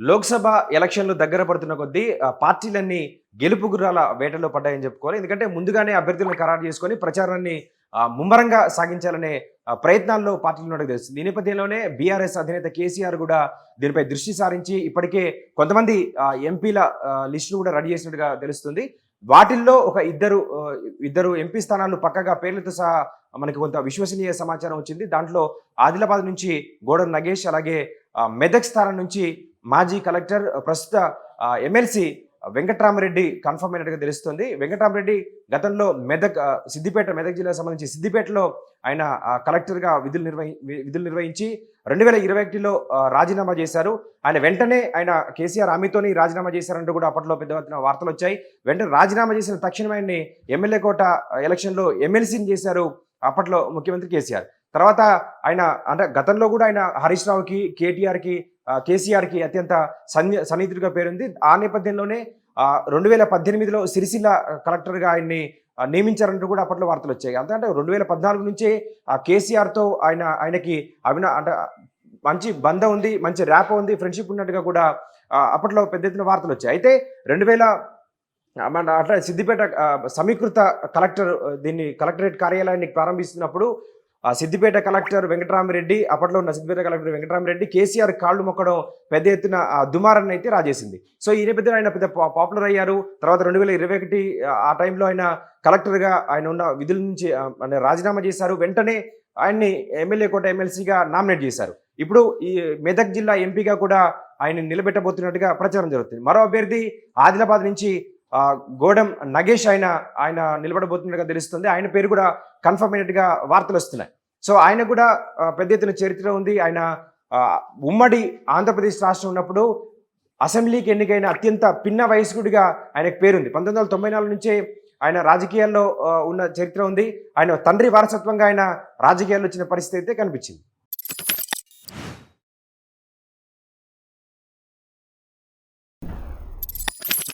లోక్సభ ఎలక్షన్లు దగ్గర పడుతున్న కొద్దీ పార్టీలన్నీ గెలుపు గుర్రాల వేటలో పడ్డాయని చెప్పుకోవాలి. ఎందుకంటే ముందుగానే అభ్యర్థులను ఖరారు చేసుకొని ప్రచారాన్ని ముమ్మరంగా సాగించాలనే ప్రయత్నాల్లో పార్టీలు ఉన్నట్టు తెలుస్తుంది. ఈ నేపథ్యంలోనే బీఆర్ఎస్ అధినేత కేసీఆర్ కూడా దీనిపై దృష్టి సారించి ఇప్పటికే కొంతమంది ఎంపీల లిస్టును కూడా రెడీ చేసినట్టుగా తెలుస్తుంది. వాటిల్లో ఒక ఇద్దరు ఎంపీ స్థానాలు పక్కగా పేర్లతో సహా మనకి కొంత విశ్వసనీయ సమాచారం వచ్చింది. దాంట్లో ఆదిలాబాద్ నుంచి గోడ నగేష్, అలాగే మెదక్ స్థానం నుంచి మాజీ కలెక్టర్ ప్రస్తుత ఎమ్మెల్సీ వెంకట్రామరెడ్డి కన్ఫర్మ్ అయినట్టుగా తెలుస్తుంది. వెంకట్రామరెడ్డి గతంలో మెదక్ జిల్లాకు సంబంధించి సిద్దిపేటలో ఆయన కలెక్టర్గా విధులు నిర్వహించి 2021లో రాజీనామా చేశారు. ఆయన వెంటనే కేసీఆర్ హామీతోని రాజీనామా చేశారంటూ కూడా అప్పట్లో పెద్ద ఎత్తున వార్తలు వచ్చాయి. వెంటనే రాజీనామా చేసిన తక్షణమే ఆయన్ని ఎమ్మెల్యే కోట ఎలక్షన్లో ఎమ్మెల్సీని చేశారు అప్పట్లో ముఖ్యమంత్రి కేసీఆర్. తర్వాత ఆయన అంటే గతంలో కూడా ఆయన హరీష్ రావుకి, కేటీఆర్కి, కేసీఆర్కి అత్యంత సన్నిహితుడిగా పేరుంది. ఆ నేపథ్యంలోనే 2018లో సిరిసిల్ల కలెక్టర్గా ఆయన్ని నియమించారంటూ కూడా అప్పట్లో వార్తలు వచ్చాయి. అంటే 2014 నుంచే కేసీఆర్తో ఆయనకి అంటే మంచి బంధం ఉంది, మంచి ర్యాప్ ఉంది, ఫ్రెండ్షిప్ ఉన్నట్టుగా కూడా అప్పట్లో పెద్ద ఎత్తున వార్తలు వచ్చాయి. అయితే 2000 అట్లా సిద్దిపేట సమీకృత కలెక్టర్ దీన్ని కలెక్టరేట్ కార్యాలయాన్ని ప్రారంభిస్తున్నప్పుడు సిద్దిపేట కలెక్టర్ వెంకటరామరెడ్డి, అప్పట్లో ఉన్న సిద్దిపేట కలెక్టర్ వెంకటరామరెడ్డి కేసీఆర్ కాళ్ళు మొక్కడం పెద్ద ఎత్తున దుమారాన్ని అయితే రాజేసింది. సో ఈ నేపథ్యంలో ఆయన పెద్ద పాపులర్ అయ్యారు. తర్వాత 2021 ఆ టైంలో ఆయన కలెక్టర్గా ఆయన ఉన్న విధుల నుంచి రాజీనామా చేశారు. వెంటనే ఆయన్ని ఎమ్మెల్యే కోట ఎమ్మెల్సీగా నామినేట్ చేశారు. ఇప్పుడు ఈ మెదక్ జిల్లా ఎంపీగా కూడా ఆయన నిలబెట్టబోతున్నట్టుగా ప్రచారం జరుగుతుంది. మరో అభ్యర్థి ఆదిలాబాద్ నుంచి గోడం నగేష్ ఆయన నిలబడబోతున్నట్టుగా తెలుస్తుంది. ఆయన పేరు కూడా కన్ఫర్మ్ అయినట్టుగా వార్తలు వస్తున్నాయి. సో ఆయన కూడా పెద్ద ఎత్తున చరిత్ర ఉంది. ఆయన ఉమ్మడి ఆంధ్రప్రదేశ్ రాష్ట్రం ఉన్నప్పుడు అసెంబ్లీకి ఎన్నికైన అత్యంత పిన్న వయస్కుడిగా ఆయనకు పేరుంది. 1994 నుంచే ఆయన రాజకీయాల్లో ఉన్న చరిత్ర ఉంది. ఆయన తండ్రి వారసత్వంగా ఆయన రాజకీయాల్లో వచ్చిన పరిస్థితి అయితే కనిపించింది.